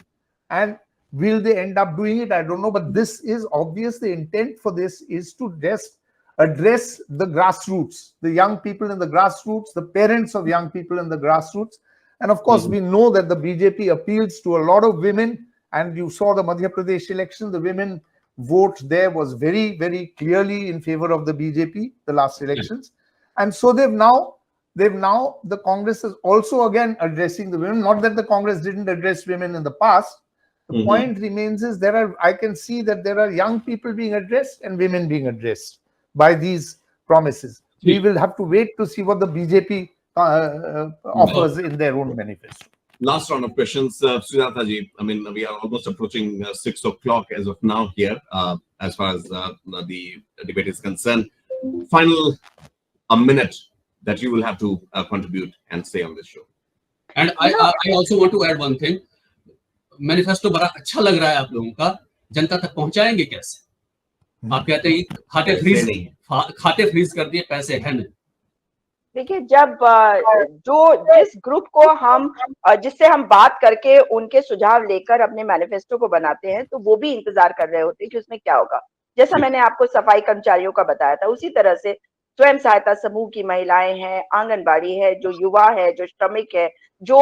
and will they end up doing it? I don't know. But this is obvious. The intent for this is to just address the grassroots, the young people in the grassroots, the parents of young people in the grassroots. And of course, we know that the BJP appeals to a lot of women. And you saw the Madhya Pradesh election, the women vote there was very, very clearly in favor of the BJP, the last elections. And so they've now, the Congress is also again addressing the women. Not that the Congress didn't address women in the past. The point remains is I can see that there are young people being addressed and women being addressed by these promises. We will have to wait to see what the BJP offers in their own manifesto. Last round of questions, Sujata ji. I mean, we are almost approaching 6 o'clock as of now here, as far as the debate is concerned. Final a minute that you will have to contribute and say on this show. And I also want to add one thing. Manifesto बड़ा अच्छा लग रहा है आप लोगों का, जनता तक पहुंचाएंगे कैसे? आप कहते हैं खाते फ्रीज कर दिए, पैसे है नहीं। देखिए, जब जिस ग्रुप को जिससे हम बात करके उनके सुझाव लेकर अपने मैनिफेस्टो को बनाते हैं, तो वो भी इंतजार कर रहे होते हैं कि उसमें क्या होगा। जैसा मैंने आपको सफाई कर्मचारियों का बताया था, उसी तरह से स्वयं सहायता समूह की महिलाएं हैं, आंगनबाड़ी है, जो युवा है, जो श्रमिक है, जो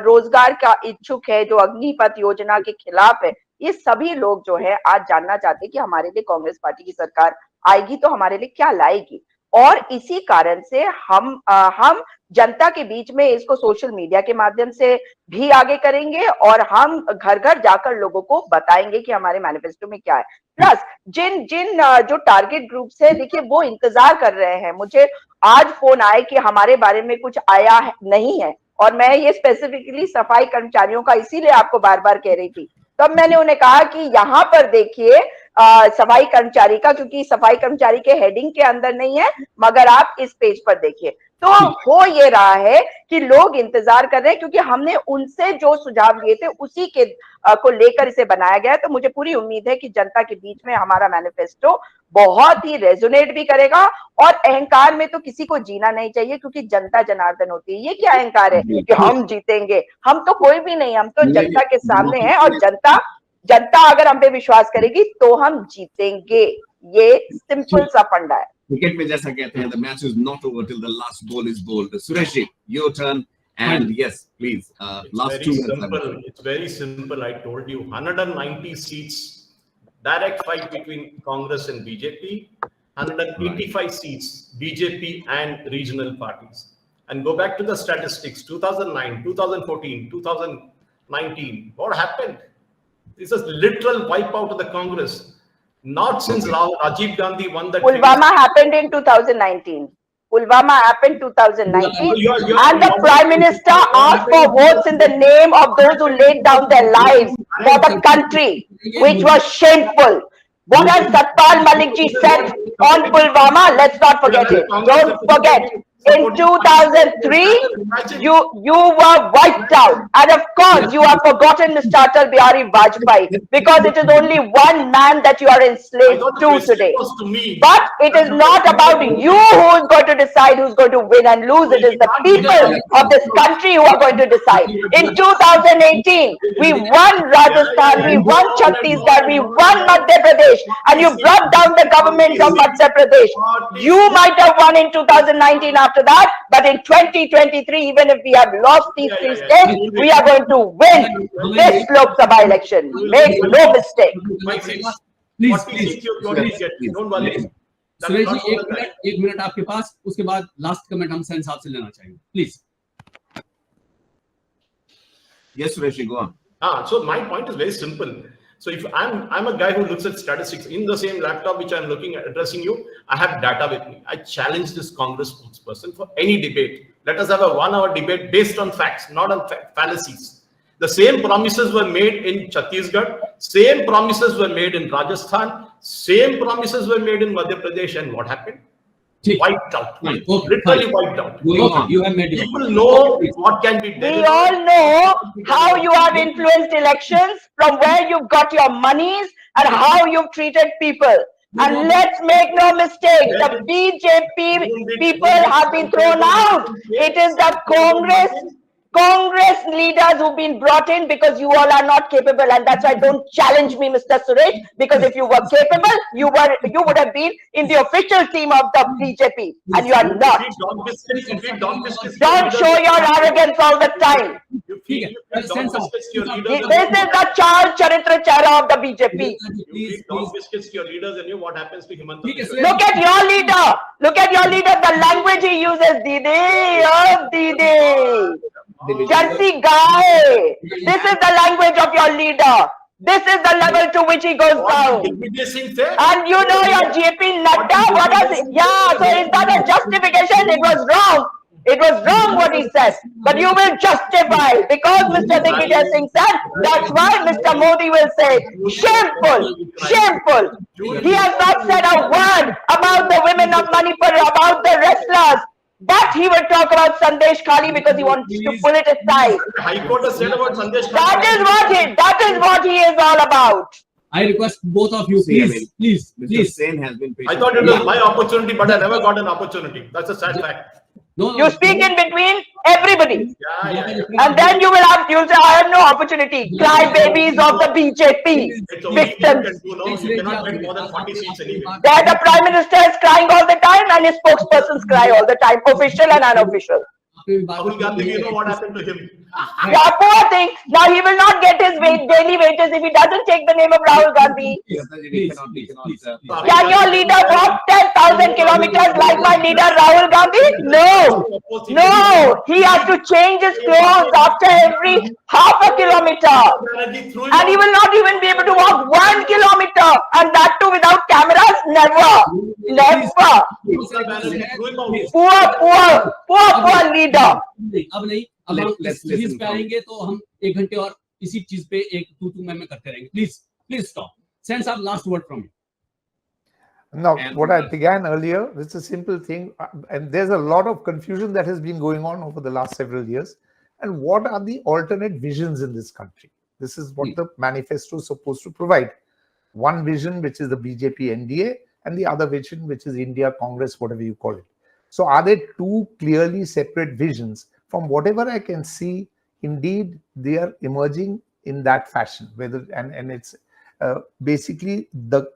रोजगार का इच्छुक है, जो अग्निपथ योजना के खिलाफ है, ये सभी लोग जो है आज जानना चाहते हैं कि हमारे लिए कांग्रेस पार्टी की सरकार आएगी तो हमारे लिए क्या लाएगी। और इसी कारण से हम जनता के बीच में इसको सोशल मीडिया के माध्यम से भी आगे करेंगे और हम घर घर जाकर लोगों को बताएंगे कि हमारे मैनिफेस्टो में क्या है। प्लस जिन जो टारगेट ग्रुप से, देखिए वो इंतजार कर रहे हैं। मुझे आज फोन आए कि हमारे बारे में कुछ आया नहीं है, और मैं ये स्पेसिफिकली सफाई कर्मचारियों का इसीलिए आपको बार बार कह रही थी। तब मैंने उन्हें कहा कि यहाँ पर देखिए सफाई कर्मचारी का, क्योंकि सफाई कर्मचारी के हेडिंग के अंदर नहीं है, मगर आप इस पेज पर देखिए तो हो ये रहा है कि लोग इंतजार कर रहे हैं, क्योंकि हमने उनसे जो सुझाव लिए थे उसी के को लेकर इसे बनाया गया है। तो मुझे पूरी उम्मीद है कि जनता के बीच में हमारा मैनिफेस्टो बहुत ही रेजोनेट भी करेगा। और अहंकार में तो किसी को जीना नहीं चाहिए, क्योंकि जनता जनार्दन होती है। ये क्या अहंकार है कि हम जीतेंगे? हम तो कोई भी नहीं, हम तो जनता के सामने हैं, और जनता अगर हम पे विश्वास करेगी तो हम जीतेंगे। ये सिंपल सा फंडा है। क्रिकेट में जैसा कहते हैं, the match is not over till the last ball is bowled. Suresh ji, your turn, and yes, please, last 2 minutes. It's very simple. I told you, 190 seats, direct fight between Congress and BJP, 185 seats, BJP and regional parties. And go back to the statistics, 2009, 2014, 2019, what happened? This is literal wipeout of the Congress. Not since Rajiv Gandhi won that. Pulwama happened in 2019. Pulwama happened 2019, and the Prime Minister asked for votes in the name of those who laid down their lives for the country, which was shameful. What has Satpal Malik ji said on Pulwama? Let's not forget it. Don't forget. In 2003, you were wiped out. And of course, you have forgotten Mr. Atal Bihari Vajpayee, because it is only one man that you are enslaved to today. But it is not about you who is going to decide who's going to win and lose. It is the people of this country who are going to decide. In 2018, we won Rajasthan, we won Chhattisgarh, we won Madhya Pradesh, and you brought down the government of Madhya Pradesh. You might have won in 2019 after that, but in 2023, even if we have lost these 3 states, we are going to win this Lok Sabha election. Make no mistake. Please Suresh ji, एक minute आपके पास, उसके बाद last comment हम सेन साहब से लेना चाहेंगे, please. Yes, Suresh, go on. So my point is very simple. So if I'm a guy who looks at statistics in the same laptop which I'm looking at addressing you, I have data with me. I challenge this Congress spokesperson for any debate. Let us have a 1-hour debate based on facts, not on fallacies. The same promises were made in Chhattisgarh, same promises were made in Rajasthan, same promises were made in Madhya Pradesh, and what happened? Wiped out. Literally wiped out. You have made people know what can be done. We all know how you have influenced elections, from where you've got your monies, and how you've treated people. And let's make no mistake, the BJP people have been thrown out. It is the Congress leaders who've been brought in, because you all are not capable, and that's why don't challenge me, Mr. Suresh, because if you were capable, you would have been in the official team of the BJP, and you are not. Don't show your arrogance all the time. This is the Charitra Chara of the BJP. Look at your leader. Look at your leader. The language he uses, Didi, oh Didi. Jersey guy. This is the language of your leader. This is the level to which he goes down. And you know your JP Nadda, what was it? Yeah, so is that a justification? It was wrong. It was wrong what he said. But you will justify, because Mr. Digvijay Singh said, that's why Mr. Modi will say, shameful, shameful. He has not said a word about the women of Manipur, about the wrestlers. But he will talk about Sandesh Khali because he wants to pull it aside. High Court has said about Sandesh Khali. That is what he is all about. I request both of you, please. Mr. Sen has been patient. I thought it was my opportunity, but I never got an opportunity. That's a sad fact. You speak in between everybody. Yeah. And then you'll say, I have no opportunity. Cry babies of the BJP. Victims. You cannot get more than 40 seats anyway. There the Prime Minister is crying all the time, and his spokespersons cry all the time, official and unofficial. Rahul Gandhi, you know what happened to him? Yeah, poor thing. Now he will not get his daily wages if he doesn't take the name of Rahul Gandhi. Can your leader walk 10,000 kilometers like my leader Rahul Gandhi? No. No. He has to change his clothes after every half a kilometer. And he will not even be able to walk 1 kilometer. And that too without cameras? Never. Never. Poor leader. अब नहीं, अब हम इस चीज पे आएंगे तो हम 1 घंटे और इसी चीज पे एक तू मैं करते रहेंगे. Please stop. Sen sir, last word from you. Now, what I began earlier, it's a simple thing, and there's a lot of confusion that has been going on over the last several years. And what are the alternate visions in this country? This is what the manifesto is supposed to provide. One vision, which is the BJP NDA, and the other vision, which is India Congress, whatever you call it. So are there two clearly separate visions? From whatever I can see, indeed, they are emerging in that fashion. And it's basically,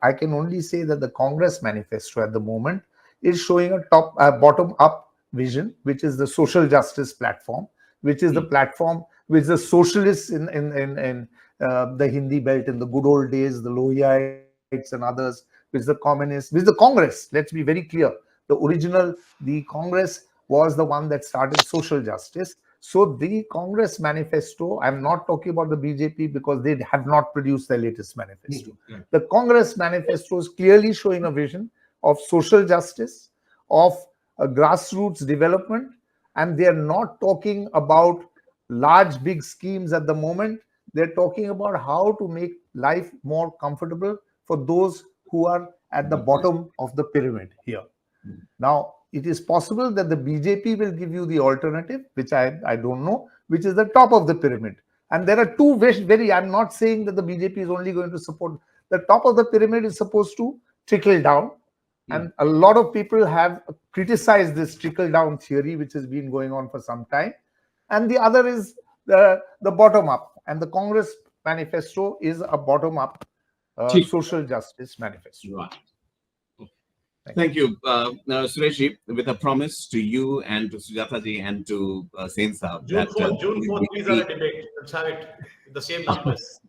I can only say that the Congress manifesto at the moment is showing a bottom-up vision, which is the social justice platform, which is the platform which the socialists in the Hindi belt in the good old days, the Lohiites and others, which the communists, which the Congress, let's be very clear, the Congress was the one that started social justice. So the Congress manifesto, I'm not talking about the BJP because they have not produced their latest manifesto. The Congress manifesto is clearly showing a vision of social justice, of a grassroots development, and they are not talking about large, big schemes at the moment. They're talking about how to make life more comfortable for those who are at the bottom of the pyramid here. Now, it is possible that the BJP will give you the alternative, which I don't know, which is the top of the pyramid. And there are two very, I'm not saying that the BJP is only going to support, the top of the pyramid is supposed to trickle down. And a lot of people have criticized this trickle down theory, which has been going on for some time. And the other is the bottom up. And the Congress manifesto is a bottom up social justice manifesto. Right. Thank you. Sureshji, with a promise to you and to Sujata ji and to Sen Saab. June 4th, please have a debate. Let's have it with the same numbers.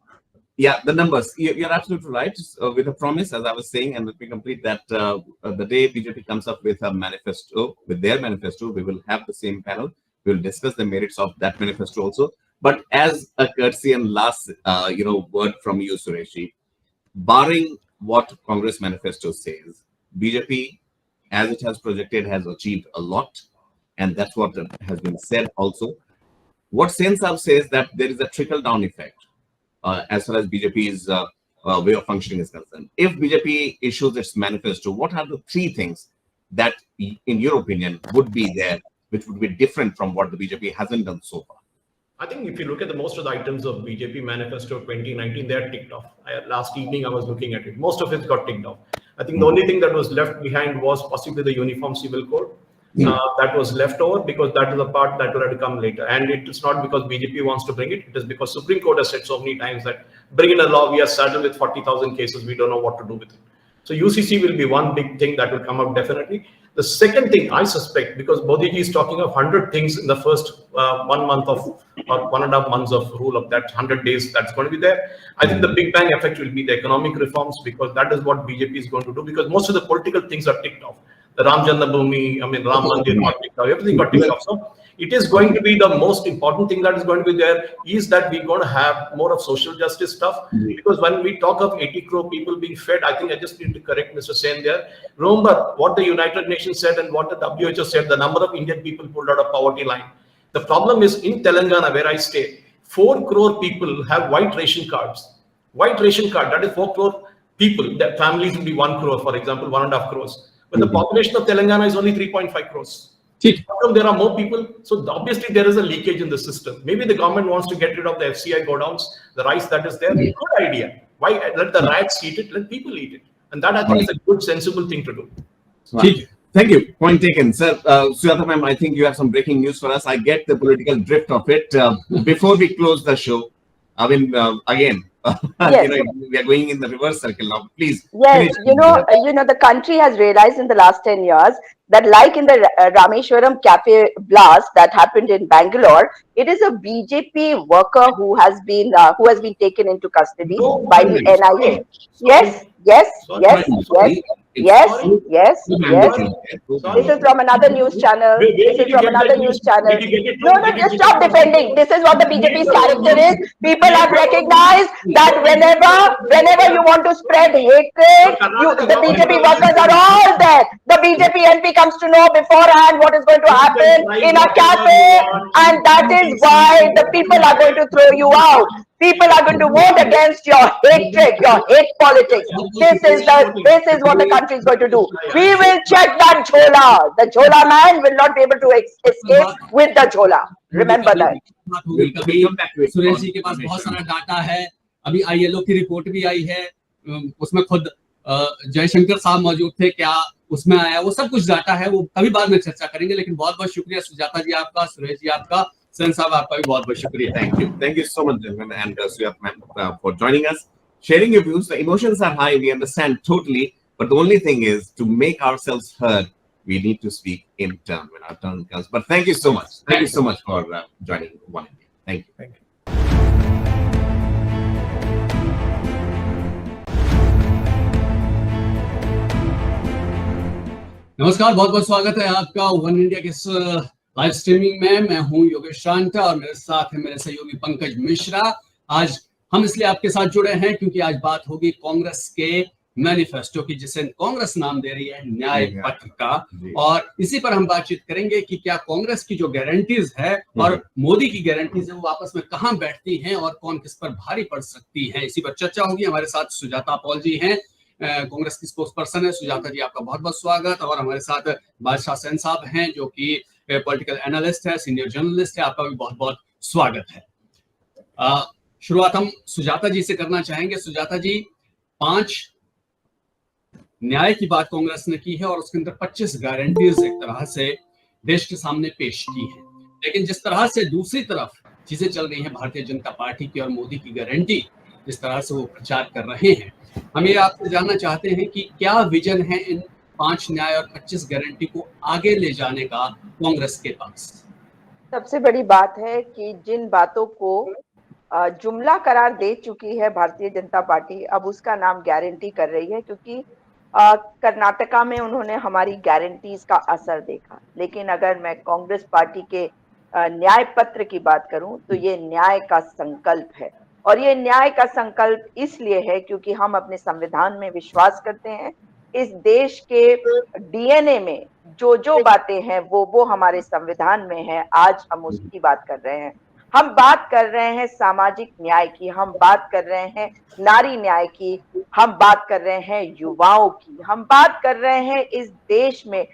Yeah, the numbers. You're absolutely right. With a promise, as I was saying, and let me complete that. The day BJP comes up with a manifesto, with their manifesto, we will have the same panel. We will discuss the merits of that manifesto also. But as a courtesy and last, word from you, Sureshji, barring what Congress manifesto says, BJP, as it has projected, has achieved a lot, and that's what has been said also. What Sen Saab says that there is a trickle-down effect as far as BJP's way of functioning is concerned. If BJP issues its manifesto, what are the three things that, in your opinion, would be there, which would be different from what the BJP hasn't done so far? I think if you look at the most of the items of BJP manifesto 2019, they are ticked off. Last evening, I was looking at it. Most of it got ticked off. I think the only thing that was left behind was possibly the Uniform Civil Code. That was left over because that is a part that will have to come later. And it is not because BJP wants to bring it. It is because Supreme Court has said so many times that bring in a law, we are saddled with 40,000 cases. We don't know what to do with it. So UCC will be one big thing that will come up definitely. The second thing I suspect, because Modi ji is talking of 100 things in the first 1 month of or 1.5 months of rule of that 100 days that's going to be there. I think the big bang effect will be the economic reforms, because that is what BJP is going to do, because most of the political things are ticked off. The Ram Janmabhoomi, Ram Mandir got ticked off, everything got ticked off. So it is going to be the most important thing that is going to be there is that we're going to have more of social justice stuff. Because when we talk of 80 crore people being fed, I think I just need to correct Mr. Sen there. Remember what the United Nations said and what the WHO said, the number of Indian people pulled out of poverty line. The problem is in Telangana, where I stay, 4 crore people have white ration cards. White ration card, that is 4 crore people. Their families will be 1 crore, for example, 1.5 crores. But the population of Telangana is only 3.5 crores. There are more people, so obviously there is a leakage in the system. Maybe the government wants to get rid of the FCI godowns, the rice that is there. Good idea. Why let the rats eat it? Let people eat it, and that I think is a good, sensible thing to do. Thank you. Point taken, sir. Sujata ma'am, I think you have some breaking news for us. I get the political drift of it. Before we close the show, I mean, again. Yes. We are going in the reverse circle now. Please. Yes, the country has realized in the last 10 years that, like in the Rameshwaram cafe blast that happened in Bangalore, it is a BJP worker who has been taken into custody by the NIA. Yes. This is from another news channel. No, just stop defending. This is what the BJP's character is. People have recognized that whenever you want to spread hatred, the BJP workers are all there. The BJP MP comes to know beforehand what is going to happen in a cafe, and that is why the people are going to throw you out. People are going to vote against your hatred, your hate politics. This is what the country is going to do. We will check that Jhola. The Jhola man will not be able to escape with the Jhola. Remember that. Suresh ji के पास बहुत सारा data है. अभी ILO की report भी आई है. उसमें खुद जयशंकर साहब मौजूद थे. क्या उसमें आया? वो सब कुछ डाटा है. वो कभी बाद में चर्चा करेंगे. लेकिन बहुत बहुत शुक्रिया सुजाता जी आपका, सुरेश जी आपका, Sen Saab आपका भी बहुत बहुत शुक्रिया. Thank you so much, gentlemen, and Sujata ma'am, for joining us, sharing your views. The emotions are high, we understand totally, but the only thing is to make ourselves heard, we need to speak in turn when our turn comes. But thank you so much. Thank you so much for joining Oneindia. Thank you. Thank you. नमस्कार, बहुत बहुत स्वागत है आपका one India के live streaming में. मैं हूं योगेश शांता और मेरे साथ है मेरे सहयोगी पंकज मिश्रा. आज हम इसलिए आपके साथ जुड़े हैं क्योंकि आज बात होगी कांग्रेस के मैनिफेस्टो की, जिसे कांग्रेस नाम दे रही है न्याय पत्र का. और इसी पर हम बातचीत करेंगे कि क्या कांग्रेस की जो गारंटीज है और मोदी की गारंटीज है वो आपस में कहां बैठती हैं और कौन किस पर भारी पड़ सकती है. इसी पर चर्चा होगी. हमारे साथ सुजाता पॉल जी हैं, कांग्रेस की स्पोक्स पर्सन है। सुजाता जी, आपका बहुत बहुत स्वागत। और हमारे साथ बादशाह सेन साहब हैं, जो कि पॉलिटिकल एनालिस्ट है, सीनियर जर्नलिस्ट है। आपका भी बहुत बहुत स्वागत है। शुरुआत हम सुजाता जी से करना चाहेंगे। सुजाता जी, 5 न्याय की बात कांग्रेस ने की है और उसके अंदर 25 गारंटीज एक तरह से देश के सामने पेश की है। लेकिन जिस तरह से दूसरी तरफ चीजें चल रही हैं भारतीय जनता पार्टी की और मोदी की गारंटी, जिस तरह से वो प्रचार कर रहे हैं, हम ये आपसे जानना चाहते हैं कि क्या विजन है इन 5 न्याय और 25 गारंटी को आगे ले जाने का कांग्रेस के पास? सबसे बड़ी बात है कि जिन बातों को जुमला करार दे चुकी है भारतीय जनता पार्टी, अब उसका नाम गारंटी कर रही है, क्योंकि कर्नाटका में उन्होंने हमारी गारंटीज का असर देखा। लेकिन अगर मैं कांग्रेस पार्टी के न्याय पत्र की बात करूं तो ये न्याय का संकल्प है। और ये न्याय का संकल्प इसलिए है क्योंकि हम अपने संविधान में विश्वास करते हैं। इस देश के डीएनए में जो जो बातें हैं वो हमारे संविधान में है। आज हम उसकी बात कर रहे हैं। हम बात कर रहे हैं सामाजिक न्याय की, हम बात कर रहे हैं नारी न्याय की, हम बात कर रहे हैं युवाओं की, हम बात कर रहे हैं इस देश में